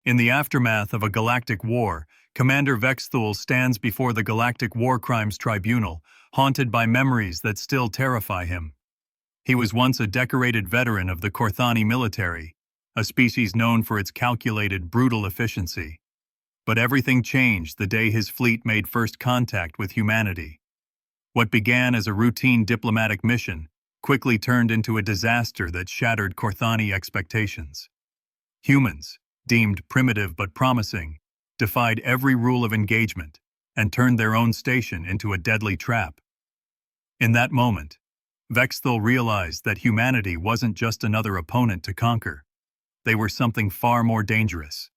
In the aftermath of a galactic war, Commander Vexthul stands before the Galactic War Crimes Tribunal, haunted by memories that still terrify him. He was once a decorated veteran of the Korthani military, a species known for its calculated, brutal efficiency. But everything changed the day his fleet made first contact with humanity. What began as a routine diplomatic mission quickly turned into a disaster that shattered Korthani expectations. Humans, deemed primitive but promising, defied every rule of engagement and turned their own station into a deadly trap. In that moment, Vexthul realized that humanity wasn't just another opponent to conquer. They were something far more dangerous.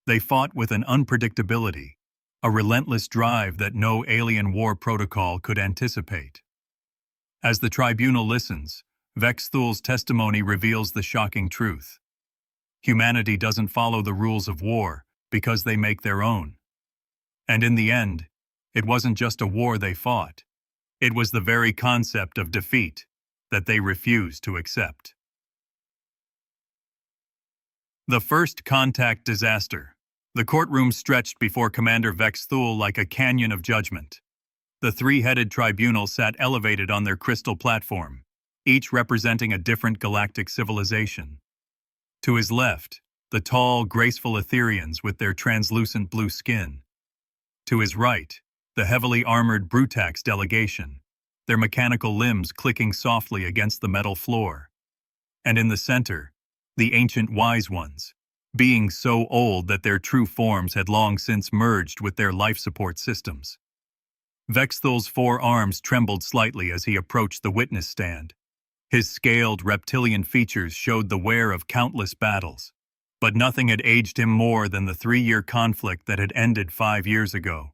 They fought with an unpredictability, a relentless drive that no alien war protocol could anticipate. As the tribunal listens, Vexthul's testimony reveals the shocking truth. Humanity doesn't follow the rules of war because they make their own. And in the end, it wasn't just a war they fought. It was the very concept of defeat that they refused to accept. The first contact disaster. The courtroom stretched before Commander Vexthul like a canyon of judgment. The three-headed tribunal sat elevated on their crystal platform, each representing a different galactic civilization. To his left, the tall, graceful Etherians with their translucent blue skin. To his right, the heavily armored Brutax delegation, their mechanical limbs clicking softly against the metal floor. And in the center, the ancient Wise Ones, beings so old that their true forms had long since merged with their life support systems. Vexthul's four arms trembled slightly as he approached the witness stand. His scaled, reptilian features showed the wear of countless battles, but nothing had aged him more than the 3-year conflict that had ended 5 years ago.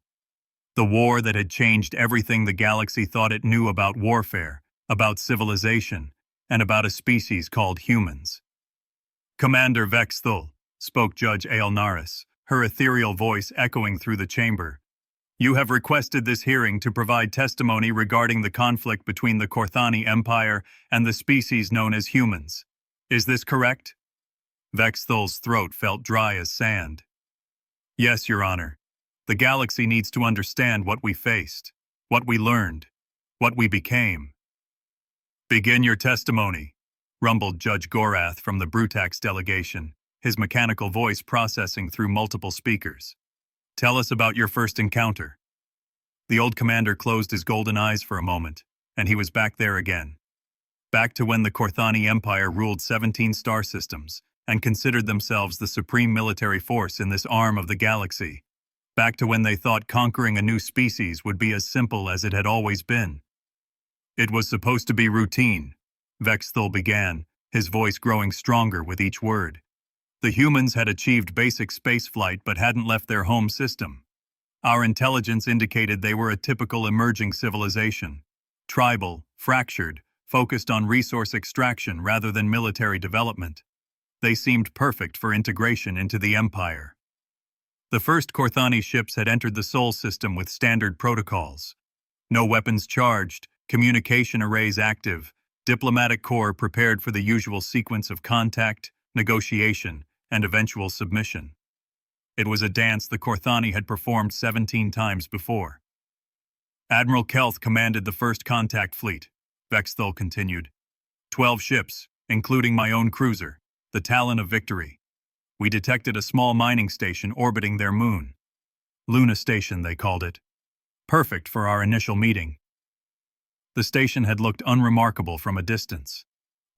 The war that had changed everything the galaxy thought it knew about warfare, about civilization, and about a species called humans. "Commander Vexthul," spoke Judge Aelnaris, her ethereal voice echoing through the chamber. "You have requested this hearing to provide testimony regarding the conflict between the Korthani Empire and the species known as humans. Is this correct?" Vexthul's throat felt dry as sand. "Yes, Your Honor. The galaxy needs to understand what we faced, what we learned, what we became." "Begin your testimony," rumbled Judge Gorath from the Brutax delegation, his mechanical voice processing through multiple speakers. "Tell us about your first encounter." The old commander closed his golden eyes for a moment, and he was back there again. Back to when the Korthani Empire ruled 17 star systems and considered themselves the supreme military force in this arm of the galaxy. Back to when they thought conquering a new species would be as simple as it had always been. "It was supposed to be routine," Vexthul began, his voice growing stronger with each word. "The humans had achieved basic spaceflight but hadn't left their home system. Our intelligence indicated they were a typical emerging civilization. Tribal, fractured, focused on resource extraction rather than military development. They seemed perfect for integration into the Empire. The first Korthani ships had entered the Sol system with standard protocols. No weapons charged, communication arrays active, diplomatic corps prepared for the usual sequence of contact, negotiation, and eventual submission. It was a dance the Korthani had performed 17 times before. "Admiral Kelth commanded the first contact fleet," Vexthul continued. 12 ships, including my own cruiser, the Talon of Victory. We detected a small mining station orbiting their moon. Luna Station, they called it. Perfect for our initial meeting. The station had looked unremarkable from a distance.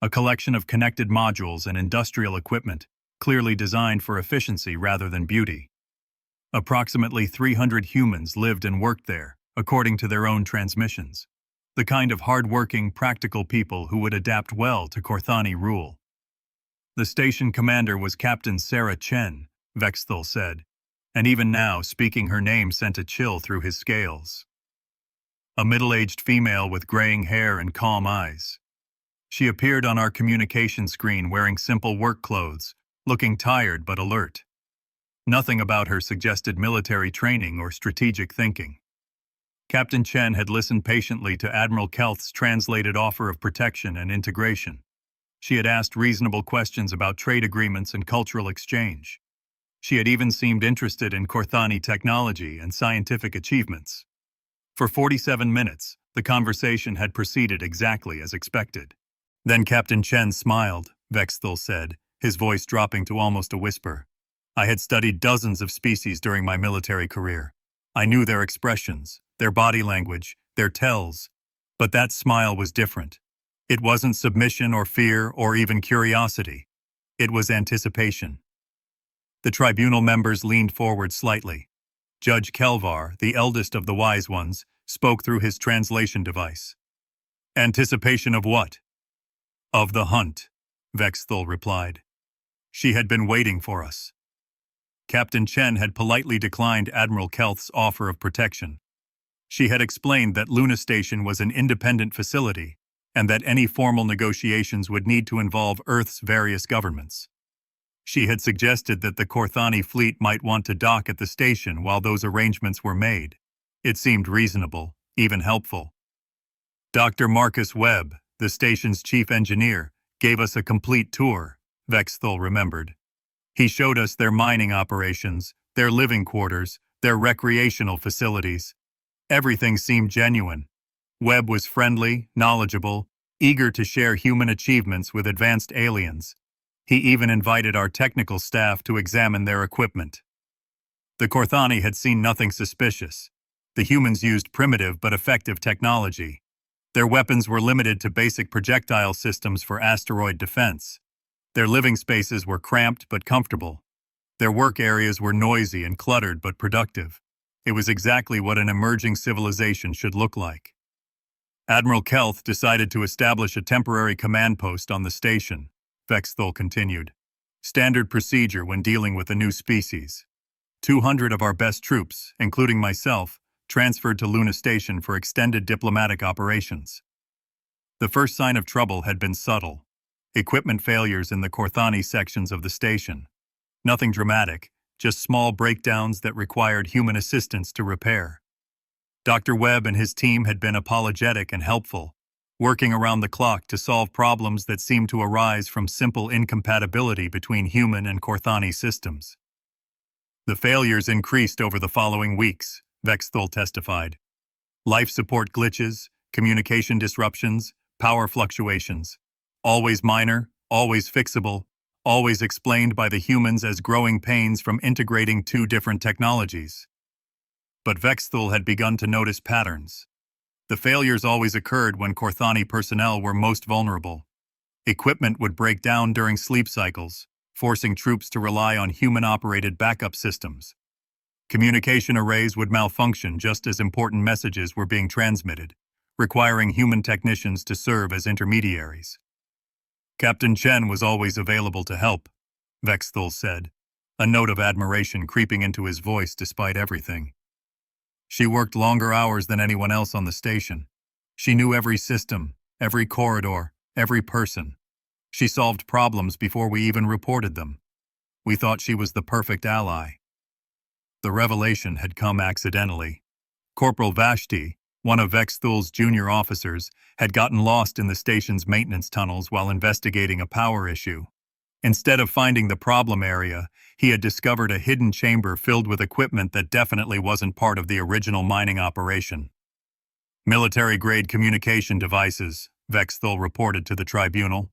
A collection of connected modules and industrial equipment, clearly designed for efficiency rather than beauty. Approximately 300 humans lived and worked there, according to their own transmissions. The kind of hard-working, practical people who would adapt well to Korthani rule. The station commander was Captain Sarah Chen, Vexthul said, and even now speaking her name sent a chill through his scales. A middle-aged female with graying hair and calm eyes. She appeared on our communication screen wearing simple work clothes, looking tired but alert. Nothing about her suggested military training or strategic thinking. Captain Chen had listened patiently to Admiral Kelth's translated offer of protection and integration. She had asked reasonable questions about trade agreements and cultural exchange. She had even seemed interested in Korthani technology and scientific achievements. For 47 minutes, the conversation had proceeded exactly as expected. Then Captain Chen smiled, Vexthul said, his voice dropping to almost a whisper. I had studied dozens of species during my military career. I knew their expressions, their body language, their tells. But that smile was different. It wasn't submission or fear or even curiosity. It was anticipation. The tribunal members leaned forward slightly. Judge Kelvar, the eldest of the wise ones, spoke through his translation device. Anticipation of what? Of the hunt, Vexthul replied. She had been waiting for us. Captain Chen had politely declined Admiral Kelth's offer of protection. She had explained that Luna Station was an independent facility, and that any formal negotiations would need to involve Earth's various governments. She had suggested that the Korthani fleet might want to dock at the station while those arrangements were made. It seemed reasonable, even helpful. Dr. Marcus Webb, the station's chief engineer, gave us a complete tour, Vexthul remembered. He showed us their mining operations, their living quarters, their recreational facilities. Everything seemed genuine. Webb was friendly, knowledgeable, eager to share human achievements with advanced aliens. He even invited our technical staff to examine their equipment. The Korthani had seen nothing suspicious. The humans used primitive but effective technology. Their weapons were limited to basic projectile systems for asteroid defense. Their living spaces were cramped but comfortable. Their work areas were noisy and cluttered but productive. It was exactly what an emerging civilization should look like. Admiral Kelth decided to establish a temporary command post on the station, Vexthul continued. Standard procedure when dealing with a new species. 200 of our best troops, including myself, transferred to Luna Station for extended diplomatic operations. The first sign of trouble had been subtle. Equipment failures in the Korthani sections of the station. Nothing dramatic, just small breakdowns that required human assistance to repair. Dr. Webb and his team had been apologetic and helpful, working around the clock to solve problems that seemed to arise from simple incompatibility between human and Korthani systems. The failures increased over the following weeks, Vexthul testified. Life support glitches, communication disruptions, power fluctuations. Always minor, always fixable, always explained by the humans as growing pains from integrating two different technologies. But Vexthul had begun to notice patterns. The failures always occurred when Korthani personnel were most vulnerable. Equipment would break down during sleep cycles, forcing troops to rely on human-operated backup systems. Communication arrays would malfunction just as important messages were being transmitted, requiring human technicians to serve as intermediaries. Captain Chen was always available to help, Vexthul said, a note of admiration creeping into his voice despite everything. She worked longer hours than anyone else on the station. She knew every system, every corridor, every person. She solved problems before we even reported them. We thought she was the perfect ally. The revelation had come accidentally. Corporal Vashti, one of Vexthul's junior officers, had gotten lost in the station's maintenance tunnels while investigating a power issue. Instead of finding the problem area, he had discovered a hidden chamber filled with equipment that definitely wasn't part of the original mining operation. Military-grade communication devices, Vexthul reported to the tribunal.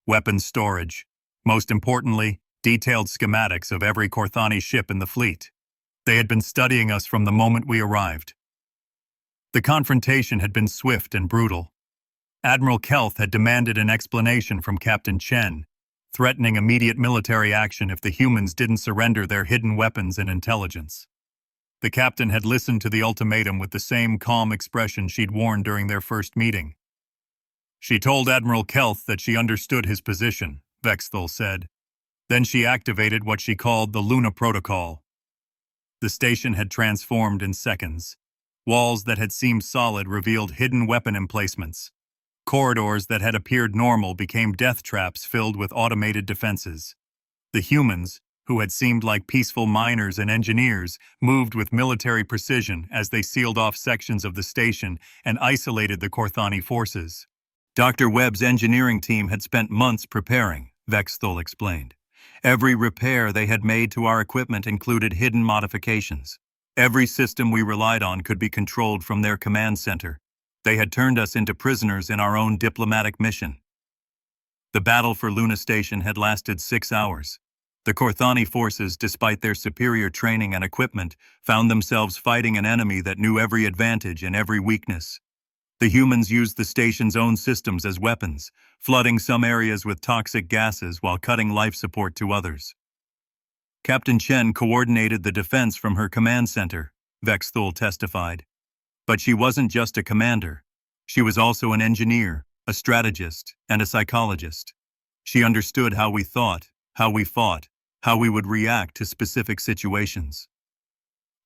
Weapons storage. Most importantly, detailed schematics of every Korthani ship in the fleet. They had been studying us from the moment we arrived. The confrontation had been swift and brutal. Admiral Kelth had demanded an explanation from Captain Chen, threatening immediate military action if the humans didn't surrender their hidden weapons and intelligence. The captain had listened to the ultimatum with the same calm expression she'd worn during their first meeting. She told Admiral Kelth that she understood his position, Vexthul said. Then she activated what she called the Luna Protocol. The station had transformed in seconds. Walls that had seemed solid revealed hidden weapon emplacements. Corridors that had appeared normal became death traps filled with automated defenses. The humans, who had seemed like peaceful miners and engineers, moved with military precision as they sealed off sections of the station and isolated the Korthani forces. Dr. Webb's engineering team had spent months preparing, Vexthul explained. Every repair they had made to our equipment included hidden modifications. Every system we relied on could be controlled from their command center. They had turned us into prisoners in our own diplomatic mission. The battle for Luna Station had lasted 6 hours. The Corthani forces, despite their superior training and equipment, found themselves fighting an enemy that knew every advantage and every weakness. The humans used the station's own systems as weapons, flooding some areas with toxic gases while cutting life support to others. Captain Chen coordinated the defense from her command center, Vexthul testified. But she wasn't just a commander. She was also an engineer, a strategist, and a psychologist. She understood how we thought, how we fought, how we would react to specific situations.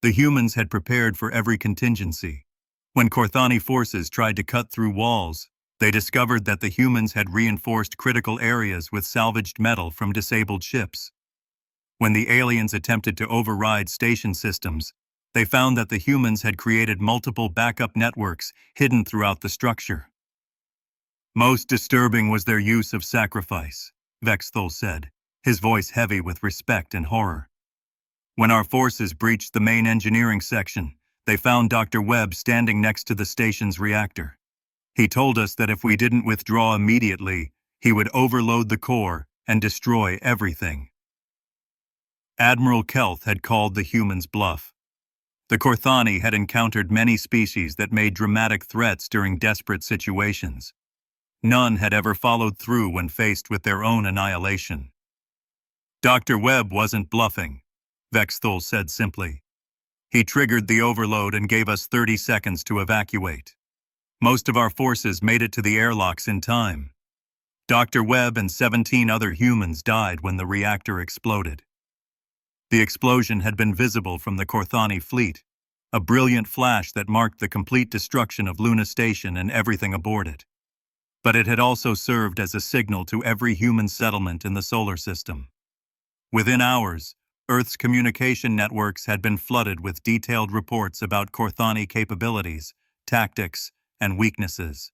The humans had prepared for every contingency. When Corthani forces tried to cut through walls, they discovered that the humans had reinforced critical areas with salvaged metal from disabled ships. When the aliens attempted to override station systems, they found that the humans had created multiple backup networks hidden throughout the structure. Most disturbing was their use of sacrifice, Vexthul said, his voice heavy with respect and horror. When our forces breached the main engineering section, they found Dr. Webb standing next to the station's reactor. He told us that if we didn't withdraw immediately, he would overload the core and destroy everything. Admiral Kelth had called the humans bluff. The Corthani had encountered many species that made dramatic threats during desperate situations. None had ever followed through when faced with their own annihilation. Dr. Webb wasn't bluffing, Vexthul said simply. He triggered the overload and gave us 30 seconds to evacuate. Most of our forces made it to the airlocks in time. Dr. Webb and 17 other humans died when the reactor exploded. The explosion had been visible from the Corthani fleet, a brilliant flash that marked the complete destruction of Luna Station and everything aboard it. But it had also served as a signal to every human settlement in the solar system. Within hours, Earth's communication networks had been flooded with detailed reports about Corthani capabilities, tactics, and weaknesses.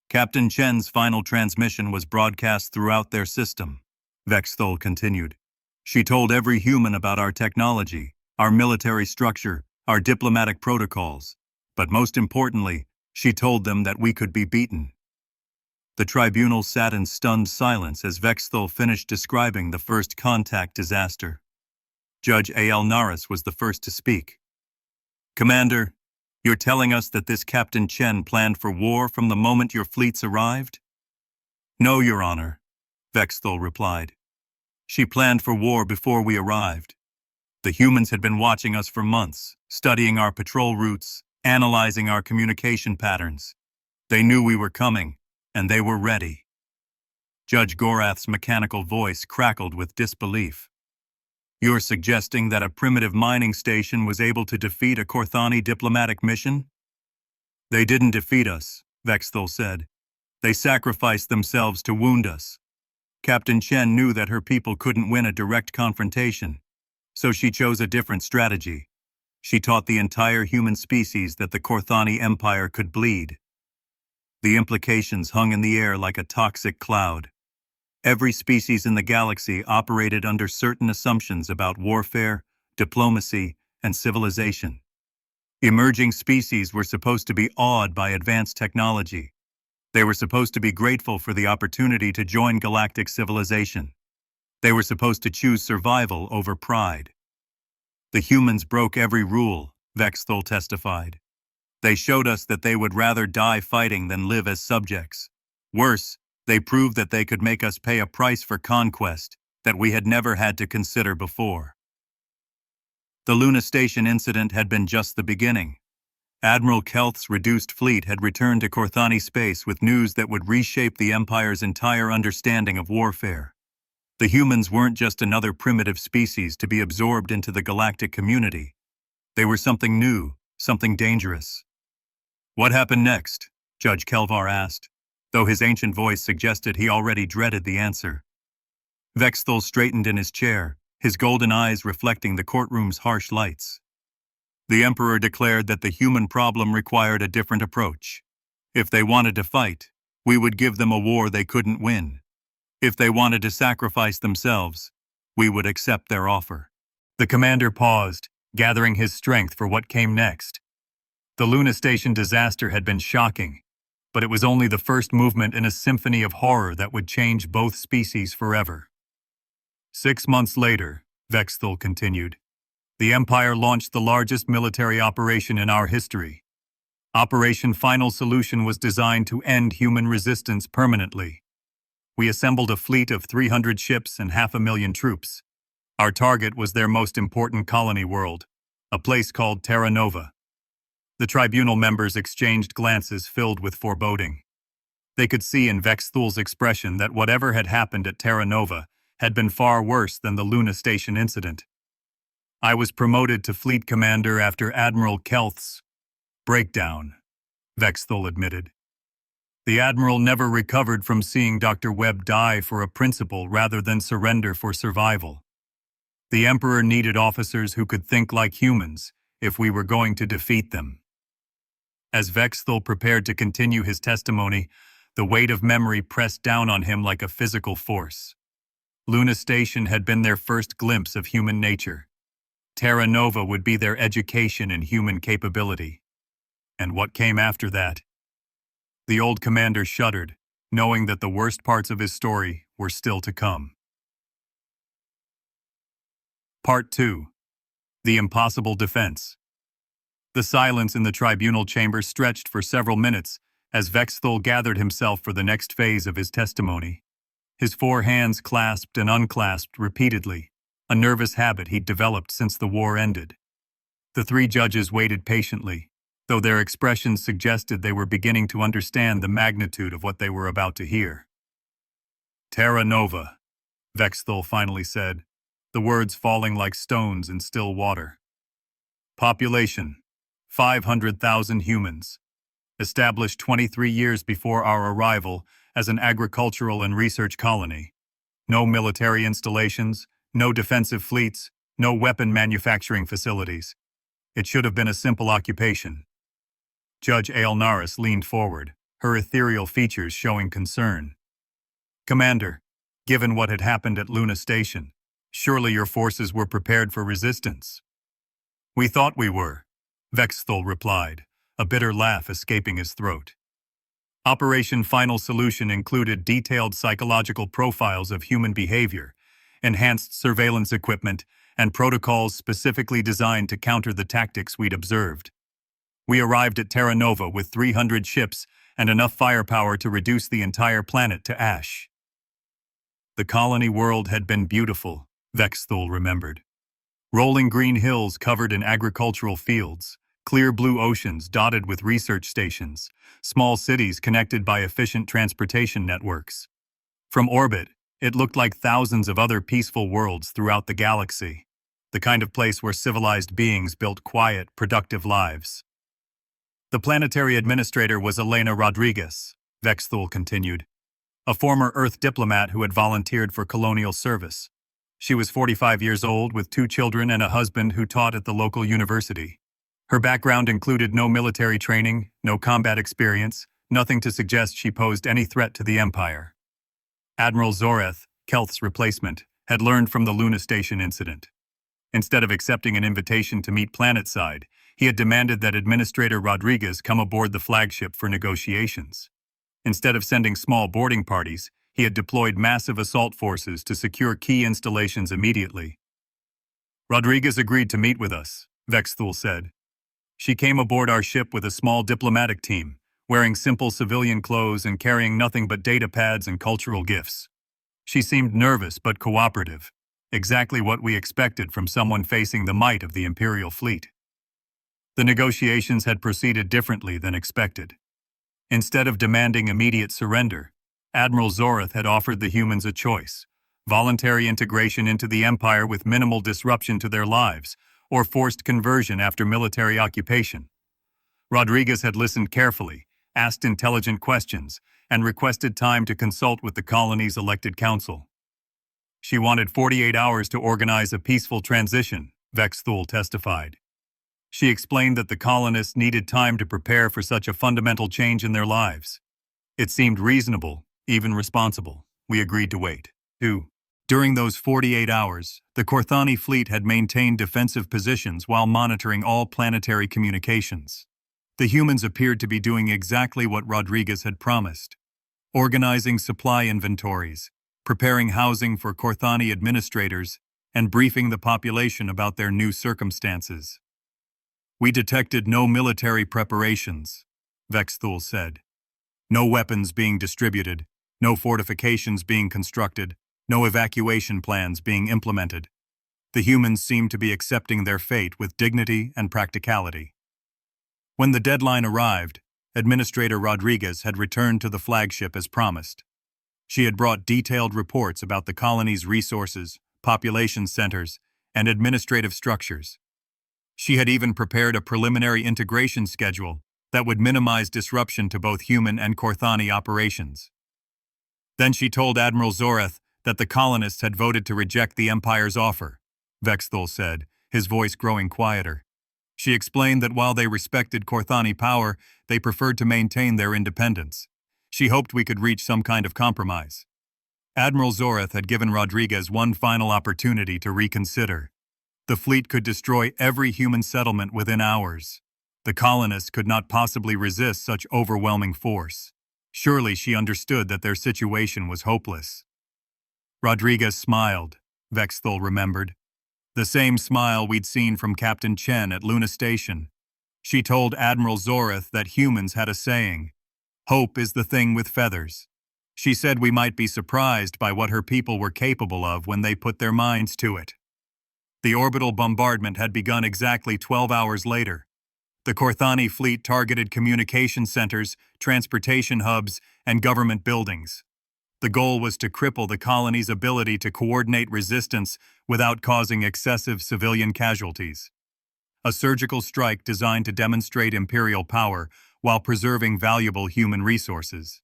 Captain Chen's final transmission was broadcast throughout their system, Vexthul continued. She told every human about our technology, our military structure, our diplomatic protocols, but most importantly, she told them that we could be beaten. The tribunal sat in stunned silence as Vexthul finished describing the first contact disaster. Judge A.L. Naris was the first to speak. Commander, you're telling us that this Captain Chen planned for war from the moment your fleets arrived? No, Your Honor, Vexthul replied. She planned for war before we arrived. The humans had been watching us for months, studying our patrol routes, analyzing our communication patterns. They knew we were coming, and they were ready. Judge Gorath's mechanical voice crackled with disbelief. You're suggesting that a primitive mining station was able to defeat a Corthani diplomatic mission? They didn't defeat us, Vexthul said. They sacrificed themselves to wound us. Captain Chen knew that her people couldn't win a direct confrontation, so she chose a different strategy. She taught the entire human species that the Corthani Empire could bleed. The implications hung in the air like a toxic cloud. Every species in the galaxy operated under certain assumptions about warfare, diplomacy, and civilization. Emerging species were supposed to be awed by advanced technology. They were supposed to be grateful for the opportunity to join galactic civilization. They were supposed to choose survival over pride. The humans broke every rule, Vexthul testified. They showed us that they would rather die fighting than live as subjects. Worse, they proved that they could make us pay a price for conquest that we had never had to consider before. The Luna Station incident had been just the beginning. Admiral Kelth's reduced fleet had returned to Corthani space with news that would reshape the Empire's entire understanding of warfare. The humans weren't just another primitive species to be absorbed into the galactic community. They were something new, something dangerous. What happened next? Judge Kelvar asked, though his ancient voice suggested he already dreaded the answer. Vexthul straightened in his chair, his golden eyes reflecting the courtroom's harsh lights. The Emperor declared that the human problem required a different approach. If they wanted to fight, we would give them a war they couldn't win. If they wanted to sacrifice themselves, We would accept their offer. The commander paused, gathering his strength for what came next. The Luna Station disaster had been shocking, but it was only the first movement in a symphony of horror that would change both species forever. 6 months later, Vexthul continued, the Empire launched the largest military operation in our history. Operation Final Solution was designed to end human resistance permanently. We assembled a fleet of 300 ships and 500,000 troops. Our target was their most important colony world, a place called Terra Nova. The tribunal members exchanged glances filled with foreboding. They could see in Vexthul's expression that whatever had happened at Terra Nova had been far worse than the Luna Station incident. I was promoted to fleet commander after Admiral Kelth's breakdown, Vexthul admitted. The Admiral never recovered from seeing Dr. Webb die for a principle rather than surrender for survival. The Emperor needed officers who could think like humans if we were going to defeat them. As Vexthul prepared to continue his testimony, the weight of memory pressed down on him like a physical force. Luna Station had been their first glimpse of human nature. Terra Nova would be their education in human capability. And what came after that? The old commander shuddered, knowing that the worst parts of his story were still to come. Part 2. The Impossible Defense. The silence in the tribunal chamber stretched for several minutes as Vexthul gathered himself for the next phase of his testimony. His 4 hands clasped and unclasped repeatedly, a nervous habit he'd developed since the war ended. The 3 judges waited patiently, though their expressions suggested they were beginning to understand the magnitude of what they were about to hear. Terra Nova, Vexthul finally said, the words falling like stones in still water. Population, 500,000 humans. Established 23 years before our arrival as an agricultural and research colony. No military installations, no defensive fleets, no weapon manufacturing facilities. It should have been a simple occupation. Judge Aelnaris leaned forward, her ethereal features showing concern. Commander, given what had happened at Luna Station, surely your forces were prepared for resistance. We thought we were, Vexthul replied, a bitter laugh escaping his throat. Operation Final Solution included detailed psychological profiles of human behavior, enhanced surveillance equipment, and protocols specifically designed to counter the tactics we'd observed. We arrived at Terra Nova with 300 ships and enough firepower to reduce the entire planet to ash. The colony world had been beautiful, Vexthul remembered. Rolling green hills covered in agricultural fields, clear blue oceans dotted with research stations, small cities connected by efficient transportation networks. From orbit, it looked like thousands of other peaceful worlds throughout the galaxy, the kind of place where civilized beings built quiet, productive lives. The planetary administrator was Elena Rodriguez, Vexthul continued, a former Earth diplomat who had volunteered for colonial service. She was 45 years old with 2 children and a husband who taught at the local university. Her background included no military training, no combat experience, nothing to suggest she posed any threat to the Empire. Admiral Zoreth, Kelth's replacement, had learned from the Luna Station incident. Instead of accepting an invitation to meet planetside, he had demanded that Administrator Rodriguez come aboard the flagship for negotiations. Instead of sending small boarding parties, he had deployed massive assault forces to secure key installations immediately. Rodriguez agreed to meet with us, Vexthul said. She came aboard our ship with a small diplomatic team, wearing simple civilian clothes and carrying nothing but data pads and cultural gifts. She seemed nervous but cooperative, exactly what we expected from someone facing the might of the Imperial fleet. The negotiations had proceeded differently than expected. Instead of demanding immediate surrender, Admiral Zoreth had offered the humans a choice: voluntary integration into the Empire with minimal disruption to their lives, or forced conversion after military occupation. Rodriguez had listened carefully, asked intelligent questions, and requested time to consult with the colony's elected council. She wanted 48 hours to organize a peaceful transition, Vexthul testified. She explained that the colonists needed time to prepare for such a fundamental change in their lives. It seemed reasonable, even responsible. We agreed to wait. 2. During those 48 hours, the Korthani fleet had maintained defensive positions while monitoring all planetary communications. The humans appeared to be doing exactly what Rodriguez had promised: organizing supply inventories, preparing housing for Korthani administrators, and briefing the population about their new circumstances. "We detected no military preparations," Vexthul said. "No weapons being distributed, no fortifications being constructed, no evacuation plans being implemented. The humans seemed to be accepting their fate with dignity and practicality." When the deadline arrived, Administrator Rodriguez had returned to the flagship as promised. She had brought detailed reports about the colony's resources, population centers, and administrative structures. She had even prepared a preliminary integration schedule that would minimize disruption to both human and Korthani operations. Then she told Admiral Zoreth that the colonists had voted to reject the Empire's offer, Vexthul said, his voice growing quieter. She explained that while they respected Korthani power, they preferred to maintain their independence. She hoped we could reach some kind of compromise. Admiral Zoreth had given Rodriguez one final opportunity to reconsider. The fleet could destroy every human settlement within hours. The colonists could not possibly resist such overwhelming force. Surely she understood that their situation was hopeless. Rodriguez smiled, Vexthul remembered. The same smile we'd seen from Captain Chen at Luna Station. She told Admiral Zoreth that humans had a saying: "Hope is the thing with feathers." She said we might be surprised by what her people were capable of when they put their minds to it. The orbital bombardment had begun exactly 12 hours later. The Korthani fleet targeted communication centers, transportation hubs, and government buildings. The goal was to cripple the colony's ability to coordinate resistance without causing excessive civilian casualties. A surgical strike designed to demonstrate imperial power while preserving valuable human resources.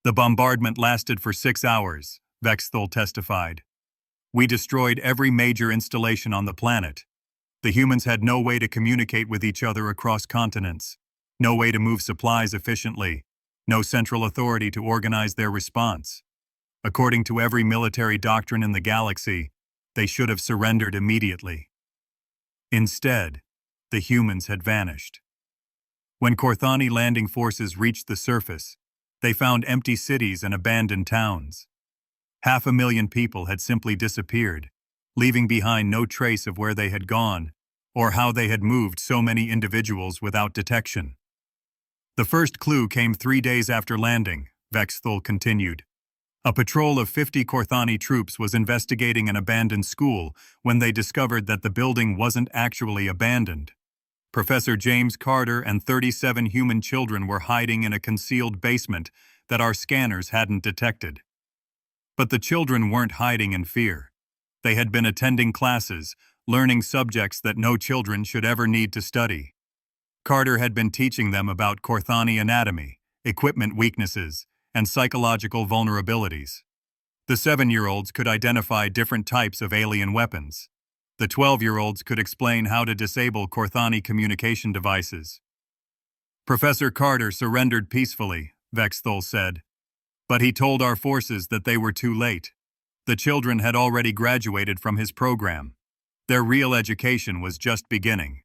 The bombardment lasted for 6 hours, Vexthul testified. "We destroyed every major installation on the planet. The humans had no way to communicate with each other across continents, no way to move supplies efficiently, no central authority to organize their response. According to every military doctrine in the galaxy, they should have surrendered immediately. Instead, the humans had vanished. When Korthani landing forces reached the surface, they found empty cities and abandoned towns. 500,000 people had simply disappeared, leaving behind no trace of where they had gone or how they had moved so many individuals without detection. The first clue came 3 days after landing, Vexthul continued. A patrol of 50 Korthani troops was investigating an abandoned school when they discovered that the building wasn't actually abandoned. Professor James Carter and 37 human children were hiding in a concealed basement that our scanners hadn't detected. But the children weren't hiding in fear. They had been attending classes, learning subjects that no children should ever need to study. Carter had been teaching them about Korthani anatomy, equipment weaknesses, and psychological vulnerabilities. The 7-year-olds could identify different types of alien weapons. The 12-year-olds could explain how to disable Korthani communication devices. Professor Carter surrendered peacefully, Vexthul said. But he told our forces that they were too late. The children had already graduated from his program. Their real education was just beginning.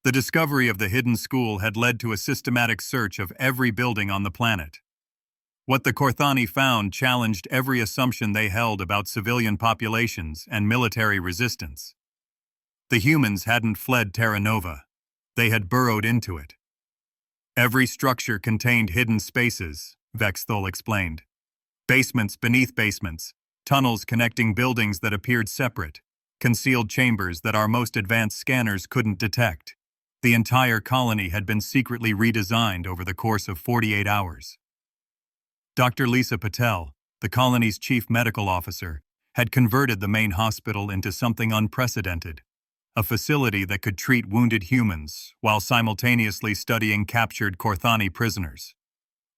The discovery of the hidden school had led to a systematic search of every building on the planet. What the Korthani found challenged every assumption they held about civilian populations and military resistance. The humans hadn't fled Terra Nova. They had burrowed into it. Every structure contained hidden spaces, Vexthul explained. Basements beneath basements, tunnels connecting buildings that appeared separate, concealed chambers that our most advanced scanners couldn't detect. The entire colony had been secretly redesigned over the course of 48 hours. Dr. Lisa Patel, the colony's chief medical officer, had converted the main hospital into something unprecedented, a facility that could treat wounded humans while simultaneously studying captured Korthani prisoners.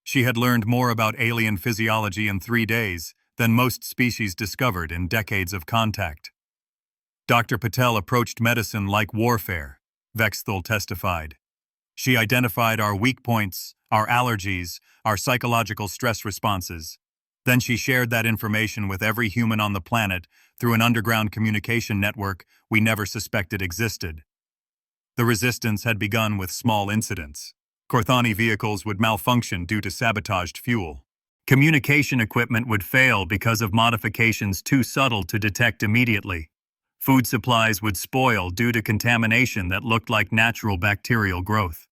She had learned more about alien physiology in 3 days than most species discovered in decades of contact. Dr. Patel approached medicine like warfare, Vexthul testified. She identified our weak points, our allergies, our psychological stress responses. Then she shared that information with every human on the planet through an underground communication network we never suspected existed. The resistance had begun with small incidents. Corthani vehicles would malfunction due to sabotaged fuel. Communication equipment would fail because of modifications too subtle to detect immediately. Food supplies would spoil due to contamination that looked like natural bacterial growth.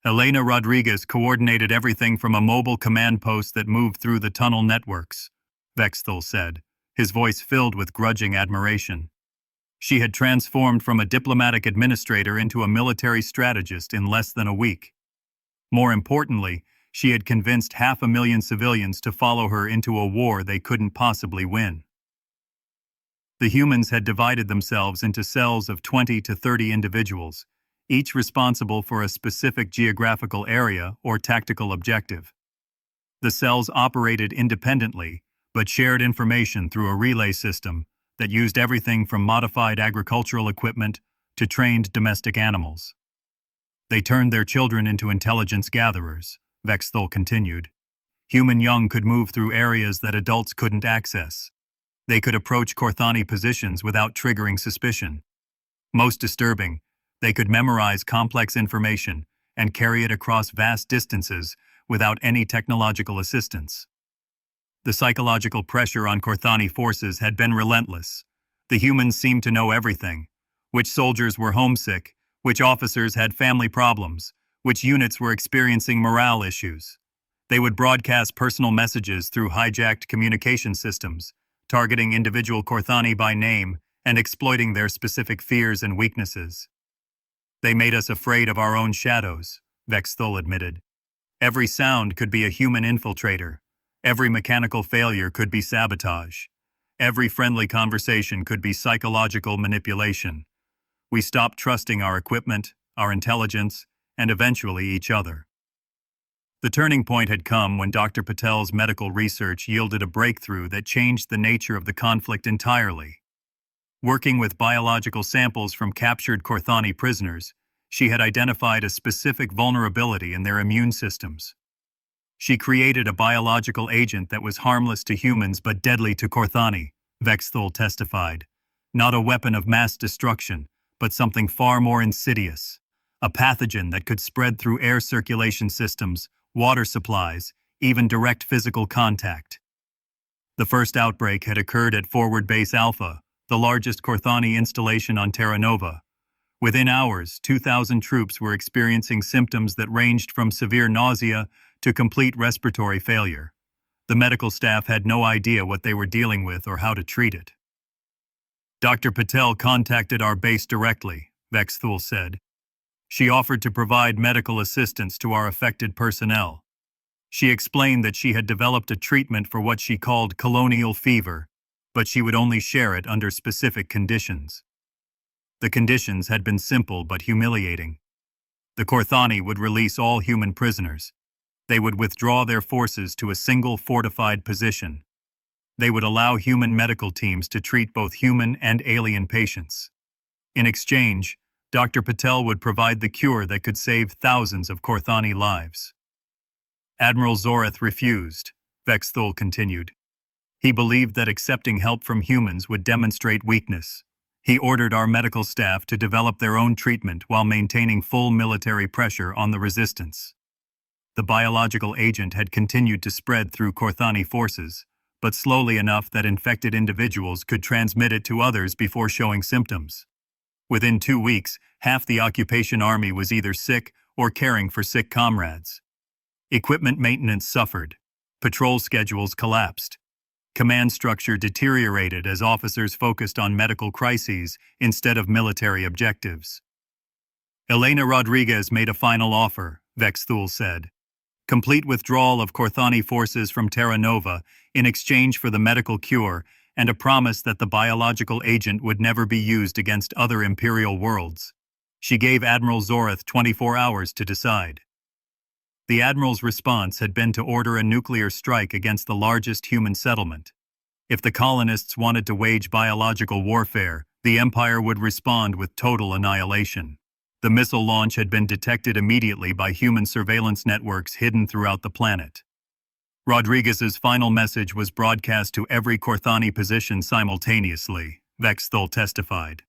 Elena Rodriguez coordinated everything from a mobile command post that moved through the tunnel networks, Vexthul said, his voice filled with grudging admiration. She had transformed from a diplomatic administrator into a military strategist in less than a week. More importantly, she had convinced 500,000 civilians to follow her into a war they couldn't possibly win. The humans had divided themselves into cells of 20 to 30 individuals, each responsible for a specific geographical area or tactical objective. The cells operated independently, but shared information through a relay system that used everything from modified agricultural equipment to trained domestic animals. They turned their children into intelligence gatherers, Vexthul continued. Human young could move through areas that adults couldn't access. They could approach Corthani positions without triggering suspicion. Most disturbing, they could memorize complex information and carry it across vast distances without any technological assistance. The psychological pressure on Corthani forces had been relentless. The humans seemed to know everything: which soldiers were homesick, which officers had family problems, which units were experiencing morale issues. They would broadcast personal messages through hijacked communication systems, targeting individual Corthani by name and exploiting their specific fears and weaknesses. They made us afraid of our own shadows, Vexthul admitted. Every sound could be a human infiltrator. Every mechanical failure could be sabotage. Every friendly conversation could be psychological manipulation. We stopped trusting our equipment, our intelligence, and eventually each other. The turning point had come when Dr. Patel's medical research yielded a breakthrough that changed the nature of the conflict entirely. Working with biological samples from captured Corthani prisoners, she had identified a specific vulnerability in their immune systems. She created a biological agent that was harmless to humans but deadly to Corthani, Vexthul testified. Not a weapon of mass destruction, but something far more insidious. A pathogen that could spread through air circulation systems, water supplies, even direct physical contact. The first outbreak had occurred at Forward Base Alpha, the largest Corthani installation on Terra Nova. Within hours, 2,000 troops were experiencing symptoms that ranged from severe nausea to complete respiratory failure. The medical staff had no idea what they were dealing with or how to treat it. Dr. Patel contacted our base directly, Vexthul said. She offered to provide medical assistance to our affected personnel. She explained that she had developed a treatment for what she called colonial fever, but she would only share it under specific conditions. The conditions had been simple but humiliating. The Corthani would release all human prisoners. They would withdraw their forces to a single fortified position. They would allow human medical teams to treat both human and alien patients. In exchange, Dr. Patel would provide the cure that could save thousands of Corthani lives. Admiral Zoreth refused, Vexthul continued. He believed that accepting help from humans would demonstrate weakness. He ordered our medical staff to develop their own treatment while maintaining full military pressure on the resistance. The biological agent had continued to spread through Corthani forces, but slowly enough that infected individuals could transmit it to others before showing symptoms. Within 2 weeks, half the occupation army was either sick or caring for sick comrades. Equipment maintenance suffered. Patrol schedules collapsed. Command structure deteriorated as officers focused on medical crises instead of military objectives. Elena Rodriguez made a final offer, Vexthul said. Complete withdrawal of Corthani forces from Terra Nova in exchange for the medical cure and a promise that the biological agent would never be used against other Imperial worlds. She gave Admiral Zoreth 24 hours to decide. The Admiral's response had been to order a nuclear strike against the largest human settlement. If the colonists wanted to wage biological warfare, the Empire would respond with total annihilation. The missile launch had been detected immediately by human surveillance networks hidden throughout the planet. Rodriguez's final message was broadcast to every Corthani position simultaneously, Vexthul testified.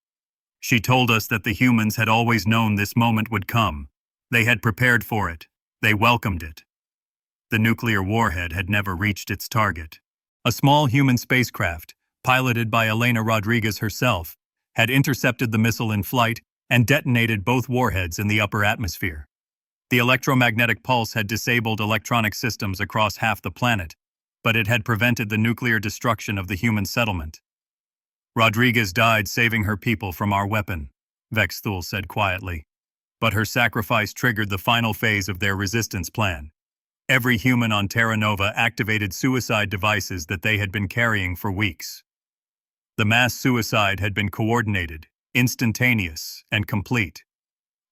She told us that the humans had always known this moment would come. They had prepared for it. They welcomed it. The nuclear warhead had never reached its target. A small human spacecraft, piloted by Elena Rodriguez herself, had intercepted the missile in flight and detonated both warheads in the upper atmosphere. The electromagnetic pulse had disabled electronic systems across half the planet, but it had prevented the nuclear destruction of the human settlement. Rodriguez died saving her people from our weapon, Vexthul said quietly. But her sacrifice triggered the final phase of their resistance plan. Every human on Terra Nova activated suicide devices that they had been carrying for weeks. The mass suicide had been coordinated, instantaneous, and complete.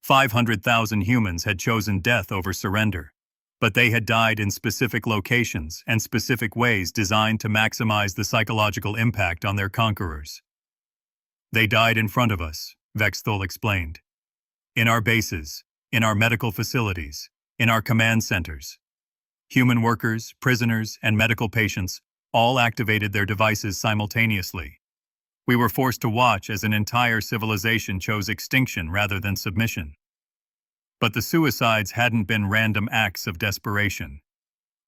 500,000 humans had chosen death over surrender, but they had died in specific locations and specific ways designed to maximize the psychological impact on their conquerors. They died in front of us, Vexthul explained. In our bases, in our medical facilities, in our command centers. Human workers, prisoners, and medical patients all activated their devices simultaneously. We were forced to watch as an entire civilization chose extinction rather than submission. But the suicides hadn't been random acts of desperation.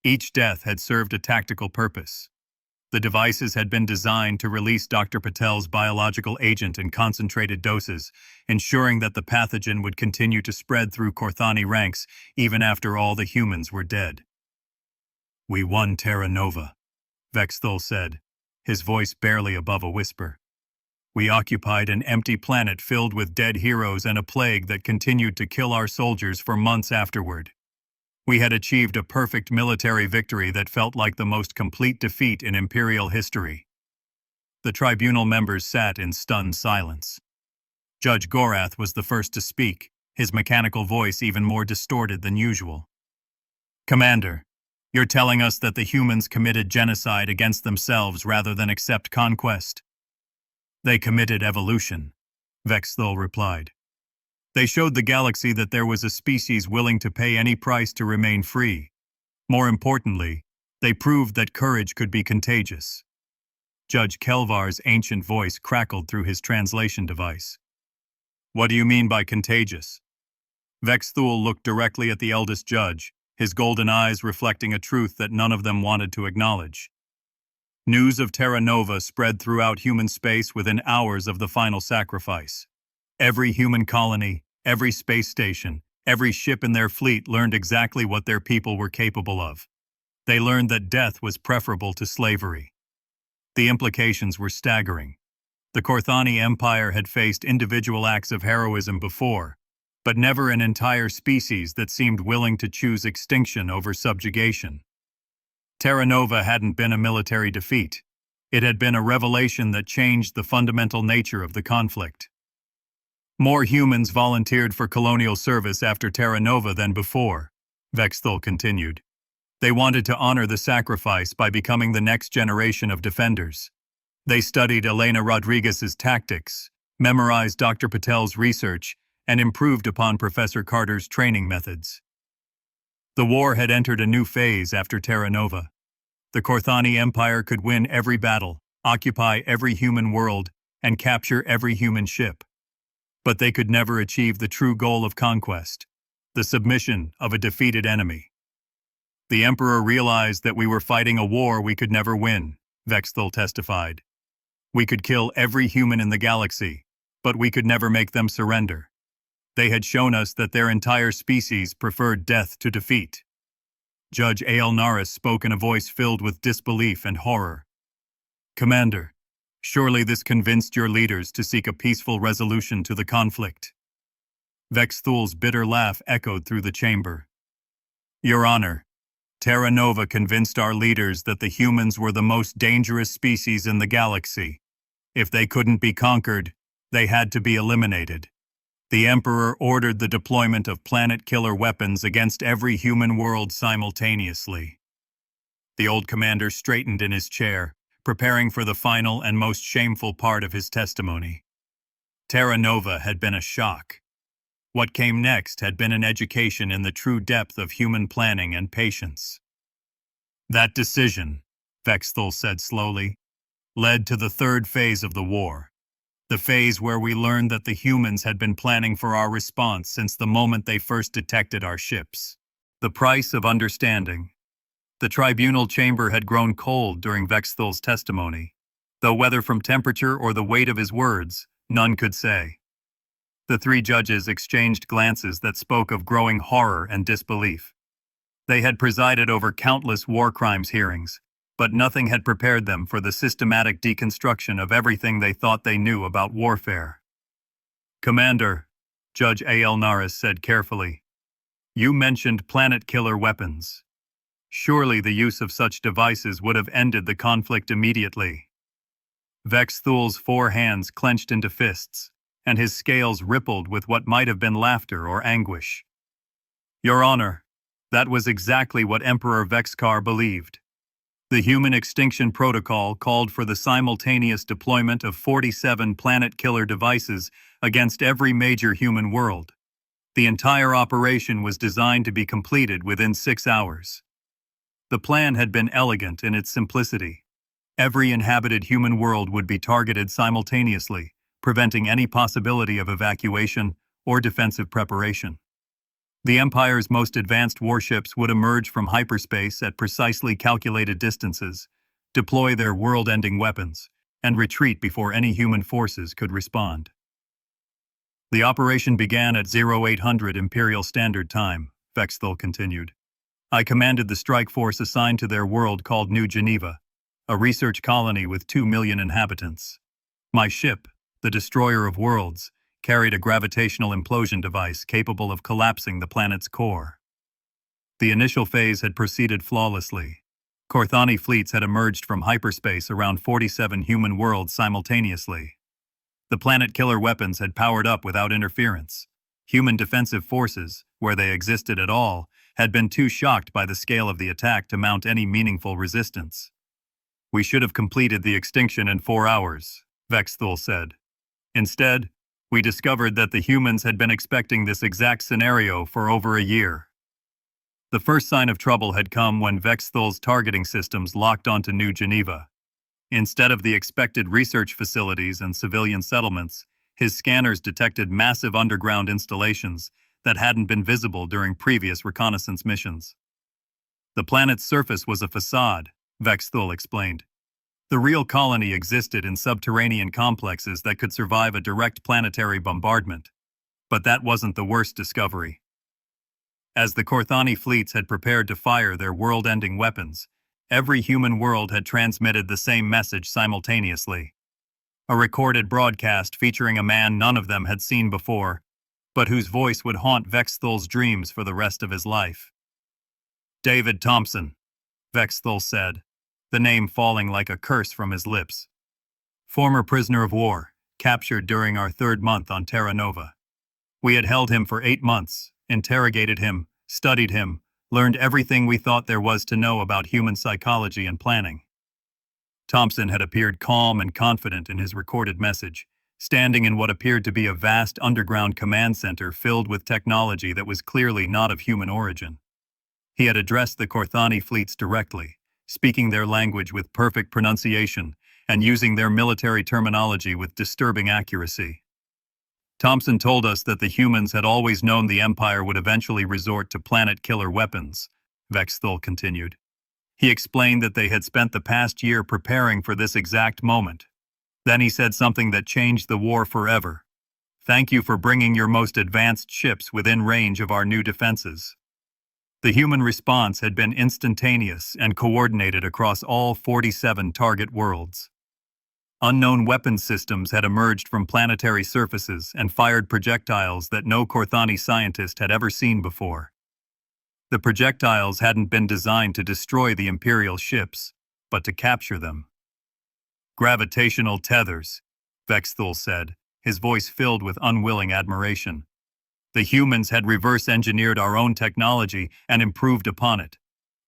Each death had served a tactical purpose. The devices had been designed to release Dr. Patel's biological agent in concentrated doses, ensuring that the pathogen would continue to spread through Corthani ranks even after all the humans were dead. We won Terra Nova, Vexthul said, his voice barely above a whisper. We occupied an empty planet filled with dead heroes and a plague that continued to kill our soldiers for months afterward. We had achieved a perfect military victory that felt like the most complete defeat in Imperial history. The tribunal members sat in stunned silence. Judge Gorath was the first to speak, his mechanical voice even more distorted than usual. Commander, you're telling us that the humans committed genocide against themselves rather than accept conquest? They committed evolution, Vexthul replied. They showed the galaxy that there was a species willing to pay any price to remain free. More importantly, they proved that courage could be contagious. Judge Kelvar's ancient voice crackled through his translation device. What do you mean by contagious? Vexthul looked directly at the eldest judge, his golden eyes reflecting a truth that none of them wanted to acknowledge. News of Terra Nova spread throughout human space within hours of the final sacrifice. Every human colony, every space station, every ship in their fleet learned exactly what their people were capable of. They learned that death was preferable to slavery. The implications were staggering. The Corthani Empire had faced individual acts of heroism before, but never an entire species that seemed willing to choose extinction over subjugation. Terra Nova hadn't been a military defeat. It had been a revelation that changed the fundamental nature of the conflict. More humans volunteered for colonial service after Terra Nova than before, Vexthul continued. They wanted to honor the sacrifice by becoming the next generation of defenders. They studied Elena Rodriguez's tactics, memorized Dr. Patel's research, and improved upon Professor Carter's training methods. The war had entered a new phase after Terra Nova. The Corthani Empire could win every battle, occupy every human world, and capture every human ship. But they could never achieve the true goal of conquest, the submission of a defeated enemy. The Emperor realized that we were fighting a war we could never win, Vexthul testified. We could kill every human in the galaxy, but we could never make them surrender. They had shown us that their entire species preferred death to defeat. Judge Ael Naris spoke in a voice filled with disbelief and horror. Commander, surely this convinced your leaders to seek a peaceful resolution to the conflict. Vexthul's bitter laugh echoed through the chamber. Your Honor, Terra Nova convinced our leaders that the humans were the most dangerous species in the galaxy. If they couldn't be conquered, they had to be eliminated. The Emperor ordered the deployment of planet-killer weapons against every human world simultaneously. The old commander straightened in his chair, preparing for the final and most shameful part of his testimony. Terra Nova had been a shock. What came next had been an education in the true depth of human planning and patience. That decision, Vexthul said slowly, led to the third phase of the war. The phase where we learned that the humans had been planning for our response since the moment they first detected our ships. The price of understanding. The tribunal chamber had grown cold during Vexthul's testimony, though whether from temperature or the weight of his words, none could say. The three judges exchanged glances that spoke of growing horror and disbelief. They had presided over countless war crimes hearings, but nothing had prepared them for the systematic deconstruction of everything they thought they knew about warfare. "Commander," Judge A.L. Naris said carefully, "you mentioned planet-killer weapons. Surely the use of such devices would have ended the conflict immediately." Vexthul's four hands clenched into fists, and his scales rippled with what might have been laughter or anguish. "Your Honor, that was exactly what Emperor Vexkar believed. The Human Extinction Protocol called for the simultaneous deployment of 47 planet-killer devices against every major human world. The entire operation was designed to be completed within 6 hours. The plan had been elegant in its simplicity. Every inhabited human world would be targeted simultaneously, preventing any possibility of evacuation or defensive preparation. The Empire's most advanced warships would emerge from hyperspace at precisely calculated distances, deploy their world-ending weapons, and retreat before any human forces could respond. The operation began at 0800 Imperial Standard Time, Vexthul continued. I commanded the strike force assigned to their world called New Geneva, a research colony with 2 million inhabitants. My ship, the Destroyer of Worlds, carried a gravitational implosion device capable of collapsing the planet's core. The initial phase had proceeded flawlessly. Korthani fleets had emerged from hyperspace around 47 human worlds simultaneously. The planet-killer weapons had powered up without interference. Human defensive forces, where they existed at all, had been too shocked by the scale of the attack to mount any meaningful resistance. We should have completed the extinction in 4 hours, Vexthul said. Instead, we discovered that the humans had been expecting this exact scenario for over a year. The first sign of trouble had come when Vexthul's targeting systems locked onto New Geneva. Instead of the expected research facilities and civilian settlements, his scanners detected massive underground installations that hadn't been visible during previous reconnaissance missions. The planet's surface was a facade, Vexthul explained. The real colony existed in subterranean complexes that could survive a direct planetary bombardment. But that wasn't the worst discovery. As the Korthani fleets had prepared to fire their world-ending weapons, every human world had transmitted the same message simultaneously. A recorded broadcast featuring a man none of them had seen before, but whose voice would haunt Vexthul's dreams for the rest of his life. "David Thompson," Vexthul said, the name falling like a curse from his lips. "Former prisoner of war, captured during our 3rd month on Terra Nova. We had held him for 8 months, interrogated him, studied him, learned everything we thought there was to know about human psychology and planning." Thompson had appeared calm and confident in his recorded message, standing in what appeared to be a vast underground command center filled with technology that was clearly not of human origin. He had addressed the Korthani fleets directly, speaking their language with perfect pronunciation and using their military terminology with disturbing accuracy. Thompson told us that the humans had always known the Empire would eventually resort to planet-killer weapons, Vexthul continued. He explained that they had spent the past year preparing for this exact moment. Then he said something that changed the war forever. "Thank you for bringing your most advanced ships within range of our new defenses." The human response had been instantaneous and coordinated across all 47 target worlds. Unknown weapons systems had emerged from planetary surfaces and fired projectiles that no Korthani scientist had ever seen before. The projectiles hadn't been designed to destroy the Imperial ships, but to capture them. "Gravitational tethers," Vexthul said, his voice filled with unwilling admiration. "The humans had reverse-engineered our own technology and improved upon it.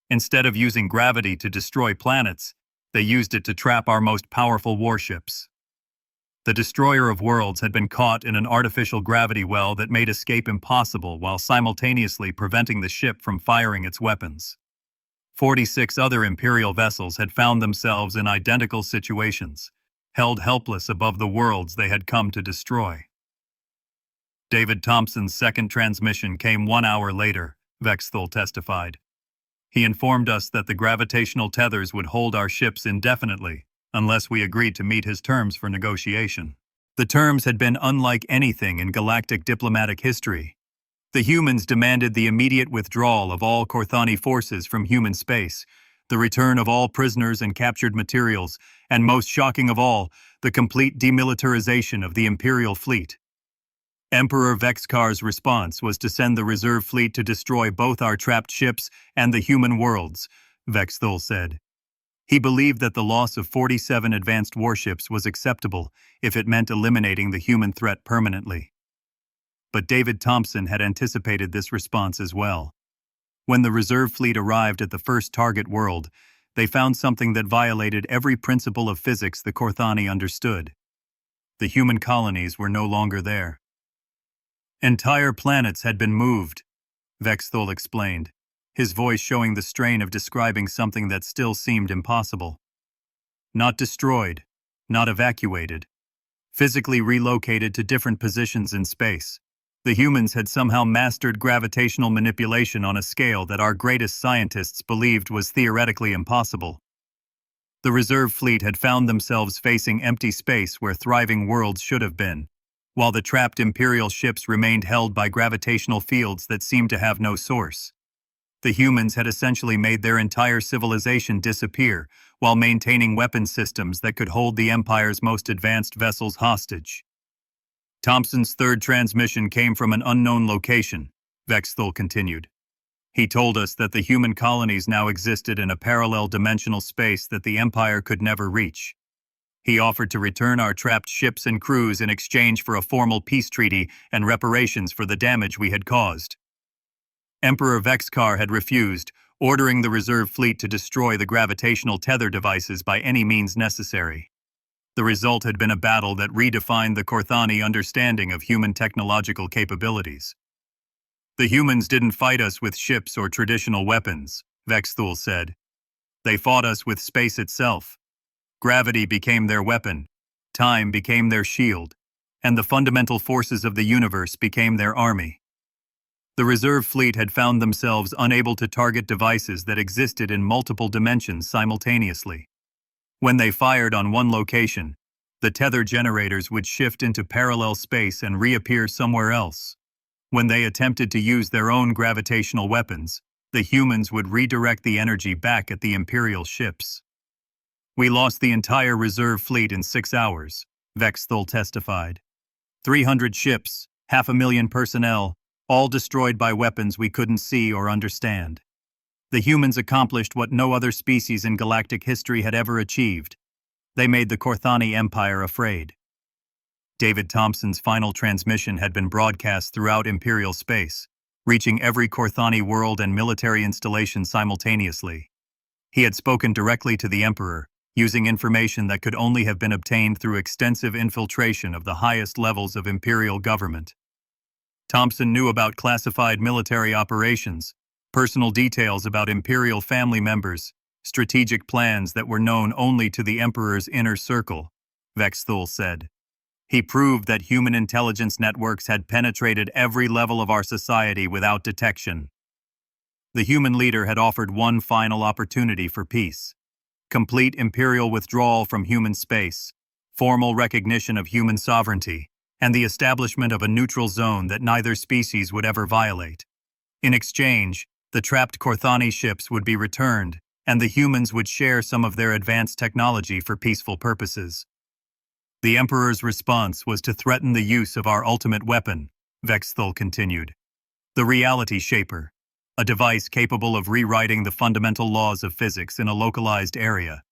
Instead of using gravity to destroy planets, they used it to trap our most powerful warships. The Destroyer of Worlds had been caught in an artificial gravity well that made escape impossible while simultaneously preventing the ship from firing its weapons. 46 other Imperial vessels had found themselves in identical situations, held helpless above the worlds they had come to destroy. David Thompson's second transmission came 1 hour later, Vexthul testified. He informed us that the gravitational tethers would hold our ships indefinitely, unless we agreed to meet his terms for negotiation. The terms had been unlike anything in galactic diplomatic history. The humans demanded the immediate withdrawal of all Korthani forces from human space, the return of all prisoners and captured materials, and most shocking of all, the complete demilitarization of the Imperial fleet. Emperor Vexkar's response was to send the reserve fleet to destroy both our trapped ships and the human worlds, Vexthul said. He believed that the loss of 47 advanced warships was acceptable if it meant eliminating the human threat permanently. But David Thompson had anticipated this response as well. When the reserve fleet arrived at the first target world, they found something that violated every principle of physics the Korthani understood. The human colonies were no longer there. Entire planets had been moved, Vexthul explained, his voice showing the strain of describing something that still seemed impossible. Not destroyed, not evacuated, physically relocated to different positions in space. The humans had somehow mastered gravitational manipulation on a scale that our greatest scientists believed was theoretically impossible. The reserve fleet had found themselves facing empty space where thriving worlds should have been, while the trapped Imperial ships remained held by gravitational fields that seemed to have no source. The humans had essentially made their entire civilization disappear while maintaining weapon systems that could hold the Empire's most advanced vessels hostage. Thompson's third transmission came from an unknown location, Vexthul continued. He told us that the human colonies now existed in a parallel dimensional space that the Empire could never reach. He offered to return our trapped ships and crews in exchange for a formal peace treaty and reparations for the damage we had caused. Emperor Vexkar had refused, ordering the reserve fleet to destroy the gravitational tether devices by any means necessary. The result had been a battle that redefined the Korthani understanding of human technological capabilities. The humans didn't fight us with ships or traditional weapons, Vexthul said. They fought us with space itself. Gravity became their weapon, time became their shield, and the fundamental forces of the universe became their army. The reserve fleet had found themselves unable to target devices that existed in multiple dimensions simultaneously. When they fired on one location, the tether generators would shift into parallel space and reappear somewhere else. When they attempted to use their own gravitational weapons, the humans would redirect the energy back at the Imperial ships. We lost the entire reserve fleet in 6 hours, Vexthul testified. 300 ships, 500,000 personnel, all destroyed by weapons we couldn't see or understand. The humans accomplished what no other species in galactic history had ever achieved. They made the Korthani Empire afraid. David Thompson's final transmission had been broadcast throughout Imperial space, reaching every Korthani world and military installation simultaneously. He had spoken directly to the Emperor, using information that could only have been obtained through extensive infiltration of the highest levels of Imperial government. Thompson knew about classified military operations, personal details about Imperial family members, strategic plans that were known only to the Emperor's inner circle, Vexthul said. He proved that human intelligence networks had penetrated every level of our society without detection. The human leader had offered one final opportunity for peace: complete Imperial withdrawal from human space, formal recognition of human sovereignty, and the establishment of a neutral zone that neither species would ever violate. In exchange, the trapped Korthani ships would be returned, and the humans would share some of their advanced technology for peaceful purposes. The Emperor's response was to threaten the use of our ultimate weapon, Vexthul continued. The Reality Shaper, a device capable of rewriting the fundamental laws of physics in a localized area.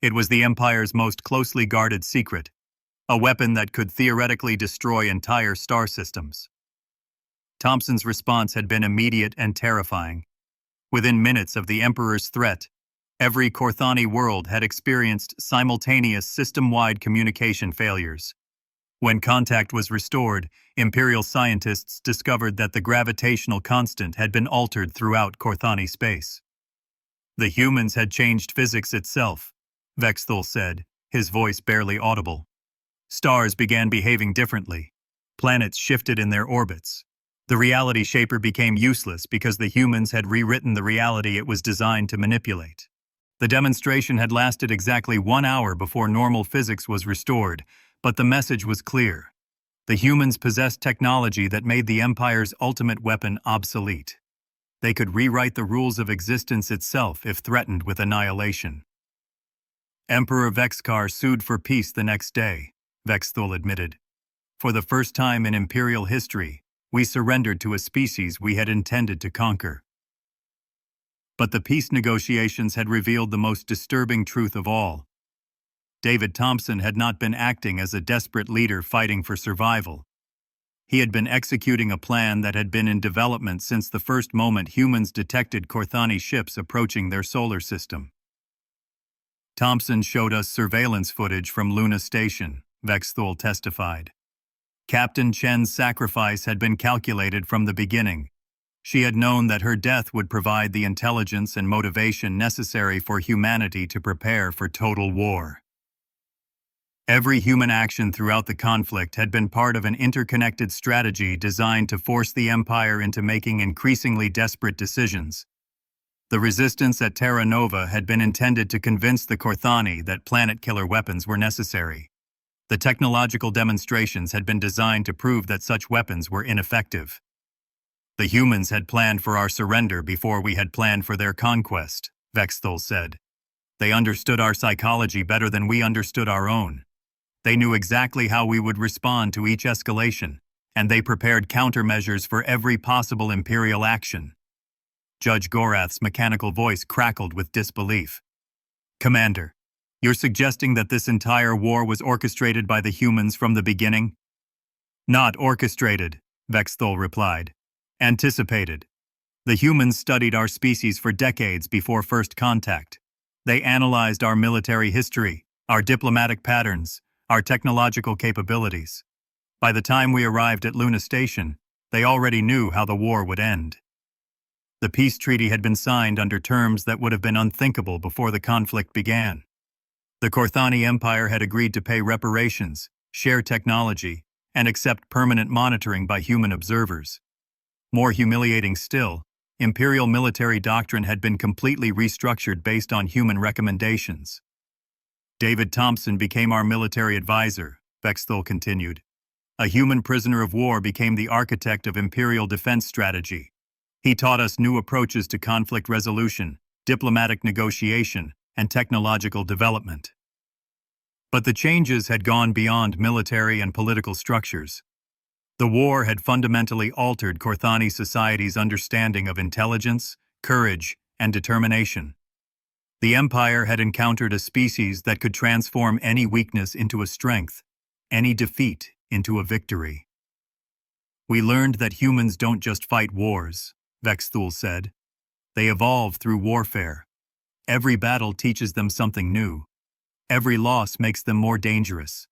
It was the Empire's most closely guarded secret, a weapon that could theoretically destroy entire star systems. Thompson's response had been immediate and terrifying. Within minutes of the Emperor's threat, every Korthani world had experienced simultaneous system-wide communication failures. When contact was restored, Imperial scientists discovered that the gravitational constant had been altered throughout Korthani space. The humans had changed physics itself, Vexthul said, his voice barely audible. Stars began behaving differently. Planets shifted in their orbits. The reality shaper became useless because the humans had rewritten the reality it was designed to manipulate. The demonstration had lasted exactly 1 hour before normal physics was restored, but the message was clear. The humans possessed technology that made the Empire's ultimate weapon obsolete. They could rewrite the rules of existence itself if threatened with annihilation. Emperor Vexkar sued for peace the next day, Vexthul admitted. For the first time in Imperial history, we surrendered to a species we had intended to conquer. But the peace negotiations had revealed the most disturbing truth of all. David Thompson had not been acting as a desperate leader fighting for survival. He had been executing a plan that had been in development since the first moment humans detected Korthani ships approaching their solar system. Thompson showed us surveillance footage from Luna Station, Vexthul testified. Captain Chen's sacrifice had been calculated from the beginning. She had known that her death would provide the intelligence and motivation necessary for humanity to prepare for total war. Every human action throughout the conflict had been part of an interconnected strategy designed to force the Empire into making increasingly desperate decisions. The resistance at Terra Nova had been intended to convince the Korthani that planet-killer weapons were necessary. The technological demonstrations had been designed to prove that such weapons were ineffective. The humans had planned for our surrender before we had planned for their conquest, Vexthul said. They understood our psychology better than we understood our own. They knew exactly how we would respond to each escalation, and they prepared countermeasures for every possible Imperial action. Judge Gorath's mechanical voice crackled with disbelief. Commander, you're suggesting that this entire war was orchestrated by the humans from the beginning? Not orchestrated, Vexthul replied. Anticipated. The humans studied our species for decades before first contact. They analyzed our military history, our diplomatic patterns, our technological capabilities. By the time we arrived at Luna Station, they already knew how the war would end. The peace treaty had been signed under terms that would have been unthinkable before the conflict began. The Korthani Empire had agreed to pay reparations, share technology, and accept permanent monitoring by human observers. More humiliating still, Imperial military doctrine had been completely restructured based on human recommendations. David Thompson became our military advisor, Vexthul continued. A human prisoner of war became the architect of Imperial defense strategy. He taught us new approaches to conflict resolution, diplomatic negotiation, and technological development. But the changes had gone beyond military and political structures. The war had fundamentally altered Korthani society's understanding of intelligence, courage, and determination. The Empire had encountered a species that could transform any weakness into a strength, any defeat into a victory. We learned that humans don't just fight wars, Vexthul said. They evolve through warfare. Every battle teaches them something new. Every loss makes them more dangerous.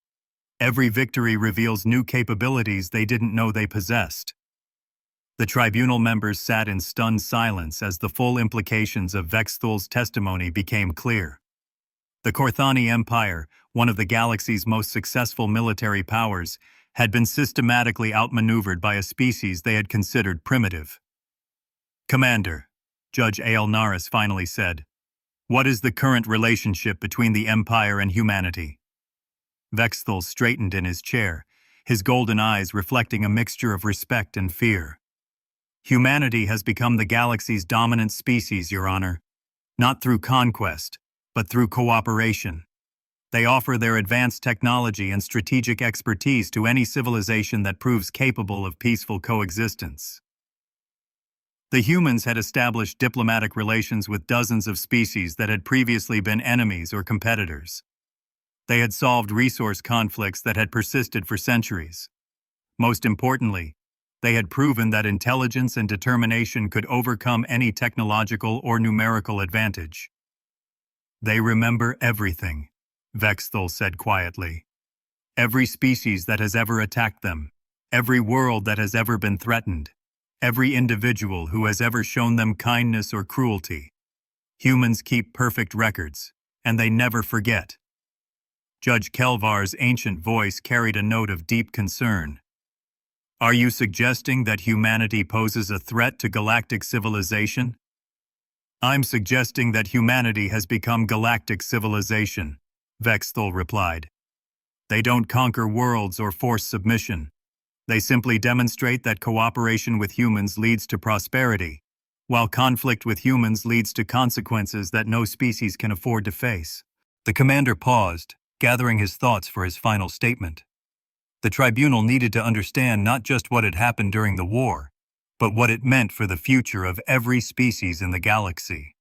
Every victory reveals new capabilities they didn't know they possessed. The tribunal members sat in stunned silence as the full implications of Vexthul's testimony became clear. The Korthani Empire, one of the galaxy's most successful military powers, had been systematically outmaneuvered by a species they had considered primitive. Commander, Judge Aelnaris finally said, what is the current relationship between the Empire and humanity? Vexthul straightened in his chair, his golden eyes reflecting a mixture of respect and fear. Humanity has become the galaxy's dominant species, Your Honor. Not through conquest, but through cooperation. They offer their advanced technology and strategic expertise to any civilization that proves capable of peaceful coexistence. The humans had established diplomatic relations with dozens of species that had previously been enemies or competitors. They had solved resource conflicts that had persisted for centuries. Most importantly, they had proven that intelligence and determination could overcome any technological or numerical advantage. They remember everything, Vexthul said quietly. Every species that has ever attacked them, every world that has ever been threatened, every individual who has ever shown them kindness or cruelty. Humans keep perfect records, and they never forget. Judge Kelvar's ancient voice carried a note of deep concern. Are you suggesting that humanity poses a threat to galactic civilization? I'm suggesting that humanity has become galactic civilization, Vexthul replied. They don't conquer worlds or force submission. They simply demonstrate that cooperation with humans leads to prosperity, while conflict with humans leads to consequences that no species can afford to face. The commander paused, gathering his thoughts for his final statement. The tribunal needed to understand not just what had happened during the war, but what it meant for the future of every species in the galaxy.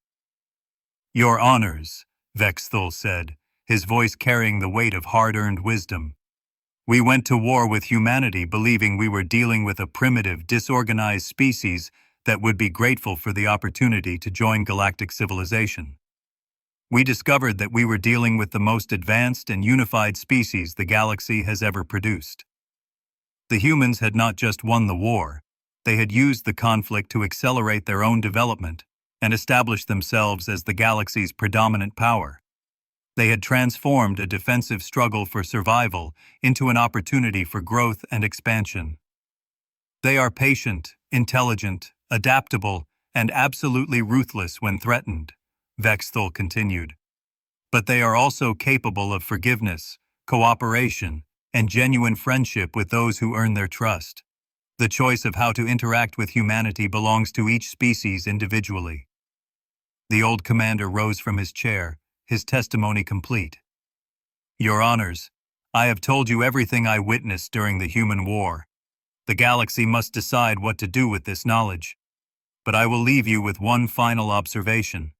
Your honors, Vexthul said, his voice carrying the weight of hard-earned wisdom. We went to war with humanity believing we were dealing with a primitive, disorganized species that would be grateful for the opportunity to join galactic civilization. We discovered that we were dealing with the most advanced and unified species the galaxy has ever produced. The humans had not just won the war, they had used the conflict to accelerate their own development and establish themselves as the galaxy's predominant power. They had transformed a defensive struggle for survival into an opportunity for growth and expansion. They are patient, intelligent, adaptable, and absolutely ruthless when threatened, Vexthul continued. But they are also capable of forgiveness, cooperation, and genuine friendship with those who earn their trust. The choice of how to interact with humanity belongs to each species individually. The old commander rose from his chair, his testimony complete. Your honors, I have told you everything I witnessed during the human war. The galaxy must decide what to do with this knowledge. But I will leave you with one final observation.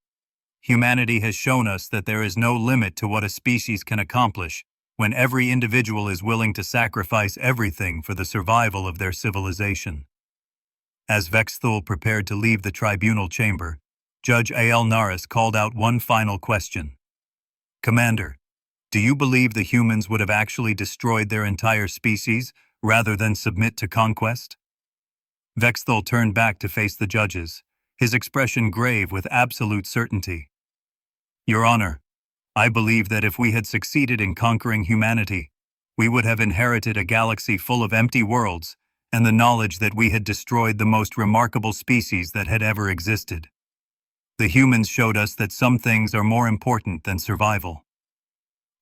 Humanity has shown us that there is no limit to what a species can accomplish when every individual is willing to sacrifice everything for the survival of their civilization. As Vexthul prepared to leave the tribunal chamber, Judge A.L. Naris called out one final question. Commander, do you believe the humans would have actually destroyed their entire species rather than submit to conquest? Vexthul turned back to face the judges, his expression grave with absolute certainty. Your Honor, I believe that if we had succeeded in conquering humanity, we would have inherited a galaxy full of empty worlds and the knowledge that we had destroyed the most remarkable species that had ever existed. The humans showed us that some things are more important than survival.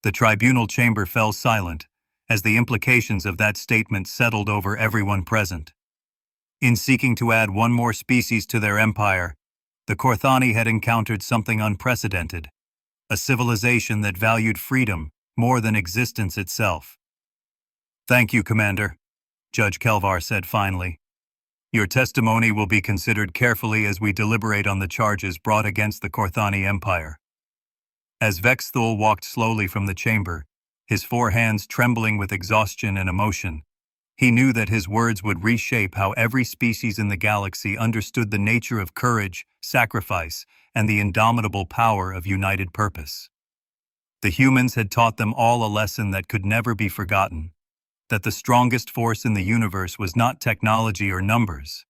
The tribunal chamber fell silent as the implications of that statement settled over everyone present. In seeking to add one more species to their empire, the Korthani had encountered something unprecedented, a civilization that valued freedom more than existence itself. Thank you, Commander, Judge Kelvar said finally. Your testimony will be considered carefully as we deliberate on the charges brought against the Korthani Empire. As Vexthul walked slowly from the chamber, his four hands trembling with exhaustion and emotion, he knew that his words would reshape how every species in the galaxy understood the nature of courage, sacrifice, and the indomitable power of united purpose. The humans had taught them all a lesson that could never be forgotten, that the strongest force in the universe was not technology or numbers,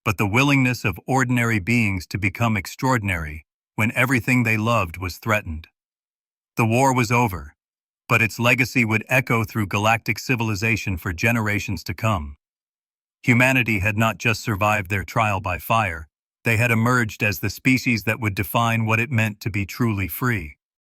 but the willingness of ordinary beings to become extraordinary when everything they loved was threatened. The war was over, but its legacy would echo through galactic civilization for generations to come. Humanity had not just survived their trial by fire, they had emerged as the species that would define what it meant to be truly free.